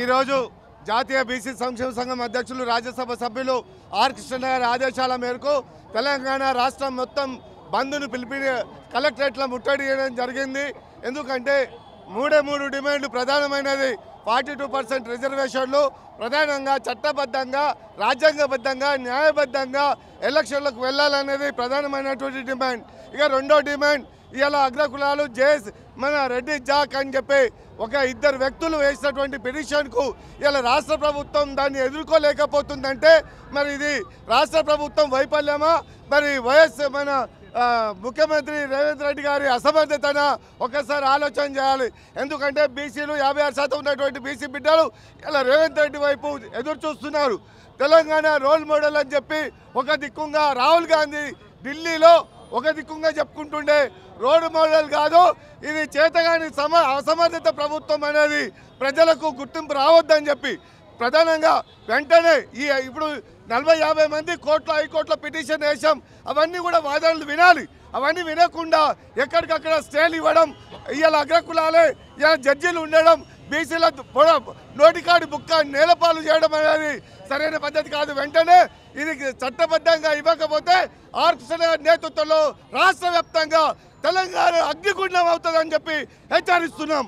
ఈరోజు జాతీయ బీసీ సంక్షేమ సంఘం అధ్యక్షులు రాజ్యసభ సభ్యులు ఆర్ కృష్ణ గారి ఆదేశాల మేరకు తెలంగాణ రాష్ట్రం మొత్తం బంద్ను కలెక్టరేట్లో ముట్టడి చేయడం జరిగింది. ఎందుకంటే మూడు డిమాండ్లు ప్రధానమైనది 42% రిజర్వేషన్లు, ప్రధానంగా చట్టబద్ధంగా రాజ్యాంగబద్ధంగా న్యాయబద్ధంగా ఎలక్షన్లకు వెళ్ళాలనేది ప్రధానమైనటువంటి డిమాండ్. ఇక రెండో డిమాండ్ ఇవాళ అగ్రకులాలు జేస్ మన రెడ్డి జాక్ అని చెప్పి ఇద్దరు వ్యక్తులు వేసినటువంటి పిటిషన్కు ఇలా రాష్ట్ర ప్రభుత్వం దాన్ని ఎదుర్కోలేకపోతుందంటే మరి ఇది రాష్ట్ర ప్రభుత్వం వైఫల్యమా, మరి మన ముఖ్యమంత్రి రేవంత్ రెడ్డి గారి అసమర్థతన ఒకసారి ఆలోచన చేయాలి. ఎందుకంటే బీసీలు 56% ఉన్నటువంటి బీసీ బిడ్డలు ఇలా రేవంత్ రెడ్డి వైపు ఎదురు చూస్తున్నారు. తెలంగాణ రోల్ మోడల్ అని చెప్పి ఒక దిక్కుంగా రాహుల్ గాంధీ ఢిల్లీలో ఒక దిక్కుంగా చెప్పుకుంటుండే రోడ్ మోడల్ కాదు, ఇది చేతగాని అసమర్థత ప్రభుత్వం అనేది ప్రజలకు గుర్తింపు రావద్దని చెప్పి ప్రధానంగా వెంటనే ఇప్పుడు 40-50 మంది హైకోర్టులో పిటిషన్ వేసాం. అవన్నీ కూడా వాదనలు వినాలి. అవన్నీ వినకుండా ఎక్కడికక్కడ స్టేలు ఇవ్వడం, ఇవాళ అగ్రకులాలే ఇలా జడ్జీలు ఉండడం, బీసీల నోటికాడి బుక్క నేలపాలు చేయడం అనేది సరైన పద్ధతి కాదు. వెంటనే ఇది చట్టబద్ధంగా ఇవ్వకపోతే ఆర్ కృష్ణ నేతృత్వంలో రాష్ట్ర వ్యాప్తంగా తెలంగాణ అగ్నిగుండం అవుతుందని చెప్పి హెచ్చరిస్తున్నాం.